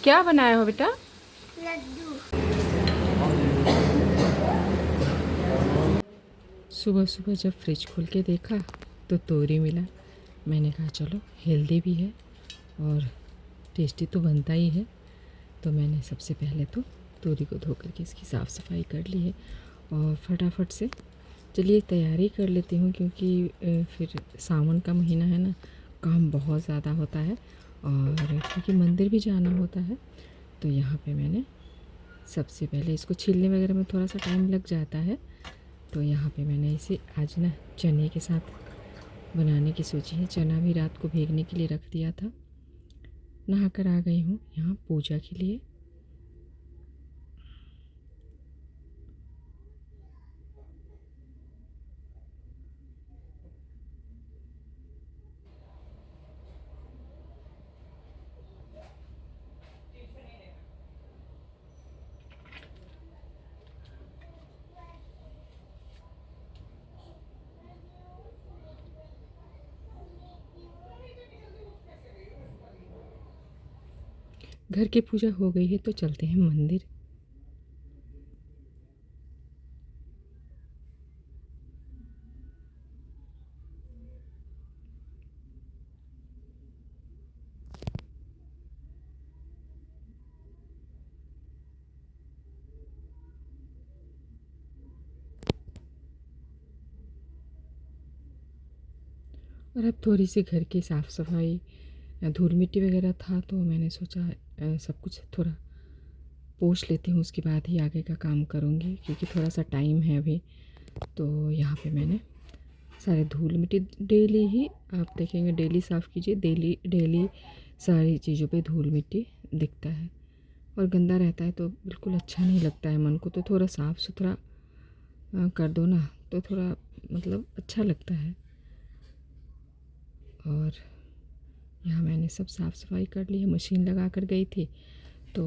क्या बनाए हो बेटा? लड्डू। सुबह सुबह जब फ्रिज खोल के देखा तो तोरी मिला। मैंने कहा चलो हेल्दी भी है और टेस्टी तो बनता ही है। तो मैंने सबसे पहले तो तोरी को धो करके इसकी साफ़ सफाई कर ली है और फटाफट से चलिए तैयारी कर लेती हूँ, क्योंकि फिर सावन का महीना है ना, काम बहुत ज़्यादा होता है और क्योंकि मंदिर भी जाना होता है। तो यहाँ पे मैंने सबसे पहले इसको छीलने वगैरह में थोड़ा सा टाइम लग जाता है। तो यहाँ पे मैंने इसे आज ना चने के साथ बनाने की सोची है। चना भी रात को भीगने के लिए रख दिया था। नहा कर आ गई हूँ यहाँ पूजा के लिए। घर की पूजा हो गई है तो चलते हैं मंदिर। और अब थोड़ी सी घर की साफ़ सफाई, धूल मिट्टी वगैरह था तो मैंने सोचा सब कुछ थोड़ा पोंछ लेती हूँ, उसके बाद ही आगे का काम करूँगी, क्योंकि थोड़ा सा टाइम है अभी। तो यहाँ पे मैंने सारे धूल मिट्टी डेली ही, आप देखेंगे डेली साफ़ कीजिए, डेली डेली सारी चीज़ों पे धूल मिट्टी दिखता है और गंदा रहता है तो बिल्कुल अच्छा नहीं लगता है मन को। तो थोड़ा साफ़ सुथरा कर दो ना तो थोड़ा मतलब अच्छा लगता है। और यहाँ मैंने सब साफ़ सफाई कर ली है। मशीन लगा कर गई थी तो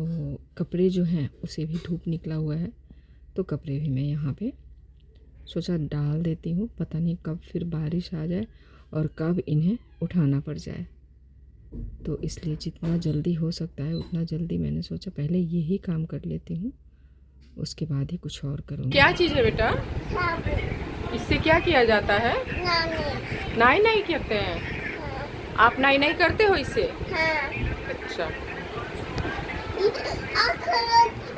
कपड़े जो हैं उसे भी धूप निकला हुआ है, तो कपड़े भी मैं यहाँ पे सोचा डाल देती हूँ। पता नहीं कब फिर बारिश आ जाए और कब इन्हें उठाना पड़ जाए, तो इसलिए जितना जल्दी हो सकता है उतना जल्दी मैंने सोचा पहले यही काम कर लेती हूँ, उसके बाद ही कुछ और करूँगी। क्या चीज़ है बेटा? इससे क्या किया जाता है? नाई नाई कहते हैं। आप नाई नाई करते हो इससे? अच्छा,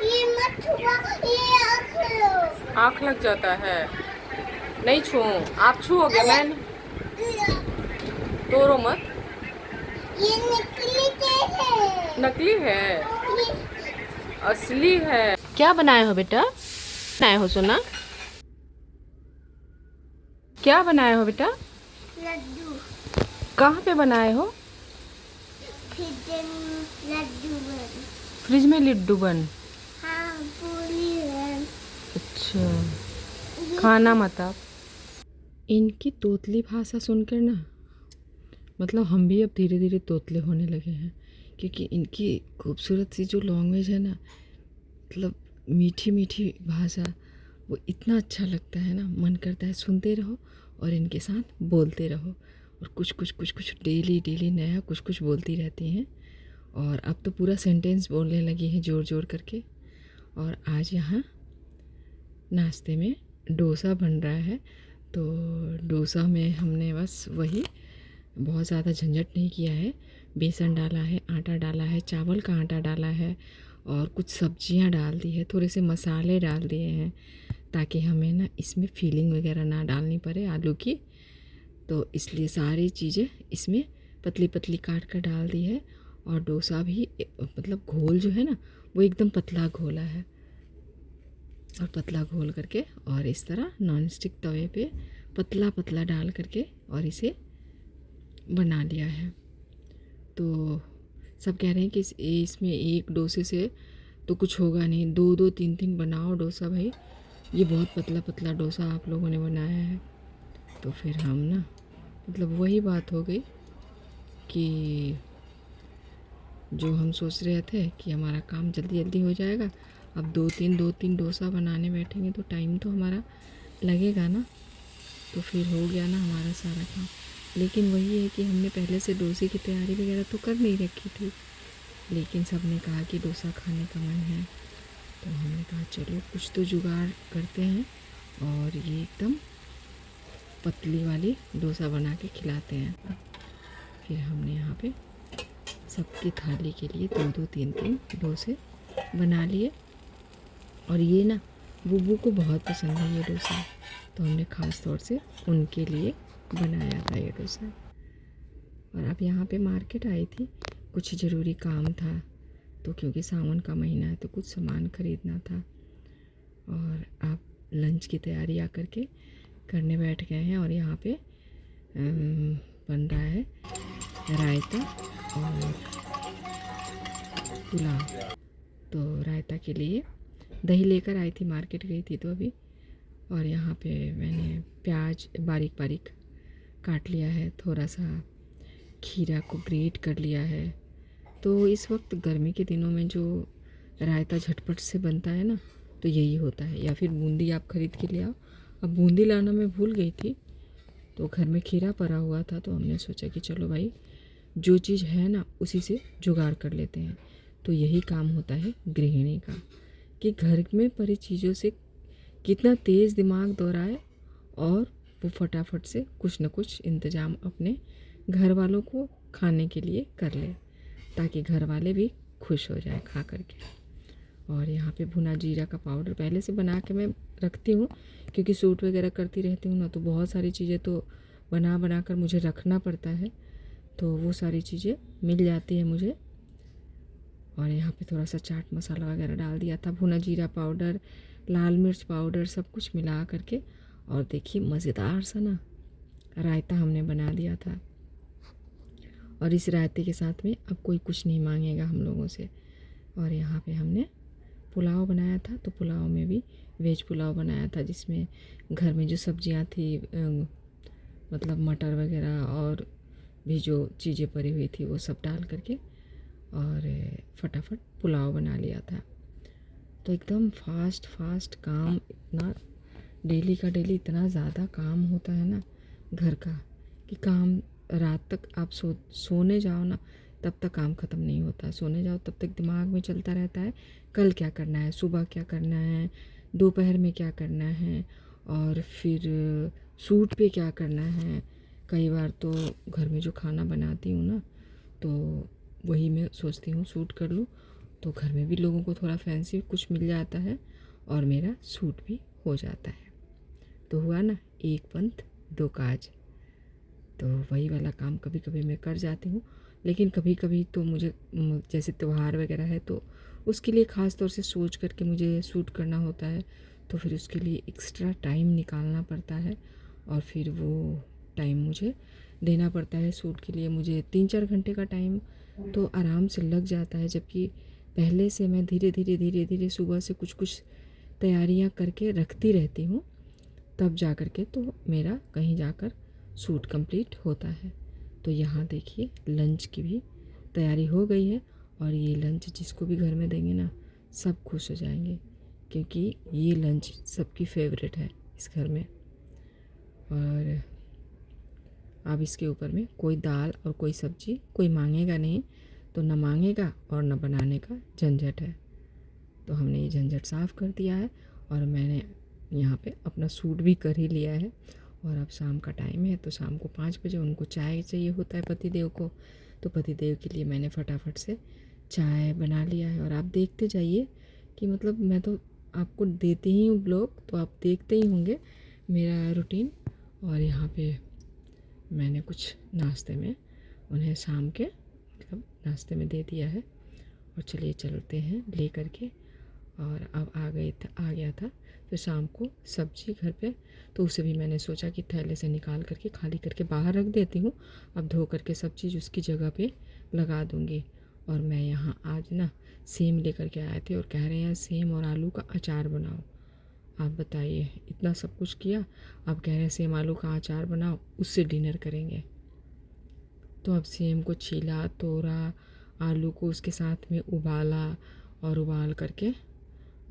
ये मत छुआ, ये आँख लग जाता है। नहीं छू, आप छूओगे मैं तोड़ो मत। ये नकली है। नकली है, ये असली है। क्या बनाए हो बेटा? बनाए हो सोना? क्या बनाए हो बेटा? लड्डू। कहाँ पे बनाए हो? किचन लड्डू बन। फ्रिज में लड्डू बन। हाँ, पूरी बन। अच्छा, खाना मत आप। इनकी तोतली भाषा सुनकर ना मतलब हम भी अब धीरे धीरे तोतले होने लगे हैं, क्योंकि इनकी खूबसूरत सी जो लैंग्वेज है ना, मतलब मीठी मीठी भाषा, वो इतना अच्छा लगता है ना, मन करता है सुनते रहो और इनके साथ बोलते रहो। और कुछ डेली डेली नया कुछ कुछ बोलती रहती हैं। और अब तो पूरा सेंटेंस बोलने लगी हैं ज़ोर ज़ोर करके। और आज यहाँ नाश्ते में डोसा बन रहा है, तो डोसा में हमने बस वही, बहुत ज़्यादा झंझट नहीं किया है। बेसन डाला है, आटा डाला है, चावल का आटा डाला है और कुछ सब्जियां डाल दी है, थोड़े से मसाले डाल दिए हैं ताकि हमें ना इसमें फीलिंग वगैरह ना डालनी पड़े आलू की। तो इसलिए सारी चीज़ें इसमें पतली पतली काट कर डाल दी है। और डोसा भी मतलब घोल जो है ना वो एकदम पतला घोला है, और पतला घोल करके और इस तरह नॉन स्टिक तवे पे पतला पतला डाल करके और इसे बना लिया है। तो सब कह रहे हैं कि इसमें एक डोसे से तो कुछ होगा नहीं, दो दो तीन तीन बनाओ डोसा भाई। ये बहुत पतला पतला डोसा आप लोगों ने बनाया है। तो फिर हम ना मतलब वही बात हो गई कि जो हम सोच रहे थे कि हमारा काम जल्दी जल्दी हो जाएगा, अब दो तीन डोसा बनाने बैठेंगे तो टाइम तो हमारा लगेगा ना। तो फिर हो गया ना हमारा सारा काम। लेकिन वही है कि हमने पहले से डोसे की तैयारी वगैरह तो कर नहीं रखी थी, लेकिन सब ने कहा कि डोसा खाने का मन है, तो हमने कहा चलो कुछ तो जुगाड़ करते हैं और ये एकदम पतली वाली डोसा बना के खिलाते हैं। फिर हमने यहाँ पे सबकी थाली के लिए 2-2 3-3 डोसे बना लिए। और ये ना बुब्बू को बहुत पसंद है ये डोसा, तो हमने ख़ास तौर से उनके लिए बनाया था ये डोसा। और अब यहाँ पे मार्केट आई थी, कुछ ज़रूरी काम था, तो क्योंकि सावन का महीना है तो कुछ सामान ख़रीदना था। और अब लंच की तैयारी आकर के करने बैठ गए हैं। और यहाँ पे बन रहा है रायता और पुलाव। तो रायता के लिए दही लेकर आई थी, मार्केट गई थी तो अभी। और यहाँ पे मैंने प्याज बारीक बारीक काट लिया है, थोड़ा सा खीरा को ग्रेट कर लिया है। तो इस वक्त गर्मी के दिनों में जो रायता झटपट से बनता है ना, तो यही होता है। या फिर बूंदी आप ख़रीद के ले आओ। अब बूंदी लाना मैं भूल गई थी, तो घर में खीरा पड़ा हुआ था, तो हमने सोचा कि चलो भाई जो चीज़ है ना उसी से जुगाड़ कर लेते हैं। तो यही काम होता है गृहिणी का, कि घर में पड़ी चीज़ों से कितना तेज़ दिमाग दौड़ाए और वो फटाफट से कुछ न कुछ इंतज़ाम अपने घर वालों को खाने के लिए कर ले, ताकि घर वाले भी खुश हो जाए खा करके। और यहाँ पे भुना जीरा का पाउडर पहले से बना के मैं रखती हूँ, क्योंकि सूट वगैरह करती रहती हूँ ना, तो बहुत सारी चीज़ें तो बना कर मुझे रखना पड़ता है, तो वो सारी चीज़ें मिल जाती है मुझे। और यहाँ पे थोड़ा सा चाट मसाला वगैरह डाल दिया था, भुना जीरा पाउडर, लाल मिर्च पाउडर, सब कुछ मिला करके। और देखिए मज़ेदार सा ना रायता हमने बना दिया था। और इस रायते के साथ में अब कोई कुछ नहीं मांगेगा हम लोगों से। और यहाँ पे हमने पुलाव बनाया था, तो पुलाव में भी वेज पुलाव बनाया था, जिसमें घर में जो सब्जियां थी, मतलब मटर वगैरह और भी जो चीज़ें पड़ी हुई थी वो सब डाल करके और फटाफट पुलाव बना लिया था। तो एकदम फास्ट काम, इतना डेली का डेली इतना ज़्यादा काम होता है ना घर का, कि काम रात तक आप सोने जाओ ना तब तक काम ख़त्म नहीं होता। सोने जाओ तब तक दिमाग में चलता रहता है कल क्या करना है, सुबह क्या करना है, दोपहर में क्या करना है, और फिर सूट पे क्या करना है। कई बार तो घर में जो खाना बनाती हूँ ना, तो वही मैं सोचती हूँ सूट कर लूँ, तो घर में भी लोगों को थोड़ा फैंसी कुछ मिल जाता है और मेरा सूट भी हो जाता है। तो हुआ ना एक पंथ दो काज। तो वही वाला काम कभी कभी मैं कर जाती हूँ, लेकिन कभी कभी तो मुझे जैसे त्यौहार वगैरह है तो उसके लिए ख़ास तौर से सोच करके मुझे सूट करना होता है, तो फिर उसके लिए एक्स्ट्रा टाइम निकालना पड़ता है और फिर वो टाइम मुझे देना पड़ता है। सूट के लिए मुझे 3-4 घंटे का टाइम तो आराम से लग जाता है, जबकि पहले से मैं धीरे धीरे सुबह से कुछ तैयारियां करके रखती रहती हूँ, तब जा कर के तो मेरा कहीं जाकर सूट कंप्लीट होता है। तो यहाँ देखिए लंच की भी तैयारी हो गई है, और ये लंच जिसको भी घर में देंगे ना सब खुश हो जाएंगे, क्योंकि ये लंच सबकी फेवरेट है इस घर में। और अब इसके ऊपर में कोई दाल और कोई सब्जी कोई मांगेगा नहीं, तो न मांगेगा और न बनाने का झंझट है। तो हमने ये झंझट साफ़ कर दिया है और मैंने यहाँ पे अपना सूट भी कर ही लिया है। और अब शाम का टाइम है, तो शाम को 5 बजे उनको चाय चाहिए होता है पतिदेव को, तो पतिदेव के लिए मैंने फटाफट से चाय बना लिया है। और आप देखते जाइए कि मतलब मैं तो आपको देती ही हूँ ब्लॉग, तो आप देखते ही होंगे मेरा रूटीन। और यहाँ पे मैंने कुछ नाश्ते में उन्हें शाम के मतलब नाश्ते में दे दिया है। और चलिए चलते हैं ले कर के। और अब आ गया था फिर शाम को सब्जी घर पे, तो उसे भी मैंने सोचा कि थैले से निकाल करके खाली करके बाहर रख देती हूँ। अब धो करके सब चीज़ उसकी जगह पे लगा दूँगी। और मैं यहाँ आज ना सेम लेकर के आए थे और कह रहे हैं सेम और आलू का अचार बनाओ। आप बताइए, इतना सब कुछ किया, अब कह रहे हैं सेम आलू का अचार बनाओ, उससे डिनर करेंगे। तो अब सेम को छीला, तोड़ा, आलू को उसके साथ में उबाला, और उबाल करके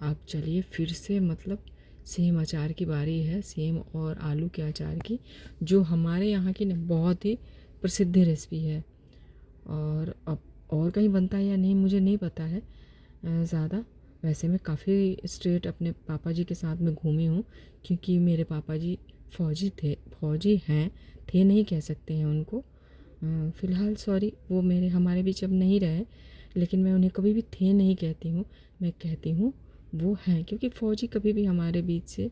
अब चलिए फिर से मतलब सेम अचार की बारी है, सेम और आलू के अचार की, जो हमारे यहाँ की ना बहुत ही प्रसिद्ध रेसिपी है। और अब और कहीं बनता है या नहीं मुझे नहीं पता है ज़्यादा। वैसे मैं काफ़ी स्टेट अपने पापा जी के साथ में घूमी हूँ, क्योंकि मेरे पापा जी फौजी हैं, थे नहीं कह सकते हैं उनको। फ़िलहाल सॉरी वो हमारे बीच अब नहीं रहे, लेकिन मैं उन्हें कभी भी थे नहीं कहती हूँ, मैं कहती हूँ वो हैं, क्योंकि फ़ौजी कभी भी हमारे बीच से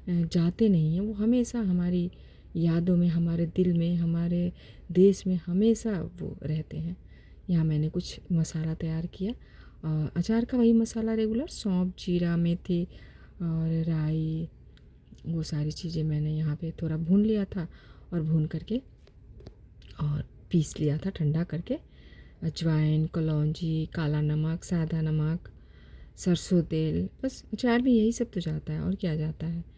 जाते नहीं हैं। वो हमेशा हमारी यादों में, हमारे दिल में, हमारे देश में हमेशा वो रहते हैं। यहाँ मैंने कुछ मसाला तैयार किया, अचार का वही मसाला रेगुलर, सौंफ, जीरा, मेथी और राई, वो सारी चीज़ें मैंने यहाँ पे थोड़ा भून लिया था और भून करके और पीस लिया था ठंडा करके। अजवाइन, कलौंजी, काला नमक, सादा नमक, सरसों तेल, बस अचार में यही सब तो जाता है और क्या जाता है।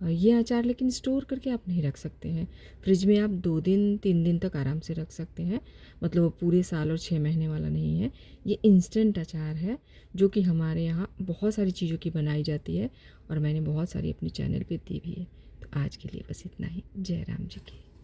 ये अचार लेकिन स्टोर करके आप नहीं रख सकते हैं, फ्रिज में आप 2 दिन 3 दिन तक आराम से रख सकते हैं, मतलब वो पूरे साल और 6 महीने वाला नहीं है। ये इंस्टेंट अचार है जो कि हमारे यहाँ बहुत सारी चीज़ों की बनाई जाती है और मैंने बहुत सारी अपने चैनल पे दी भी है। तो आज के लिए बस इतना ही। जय राम जी की।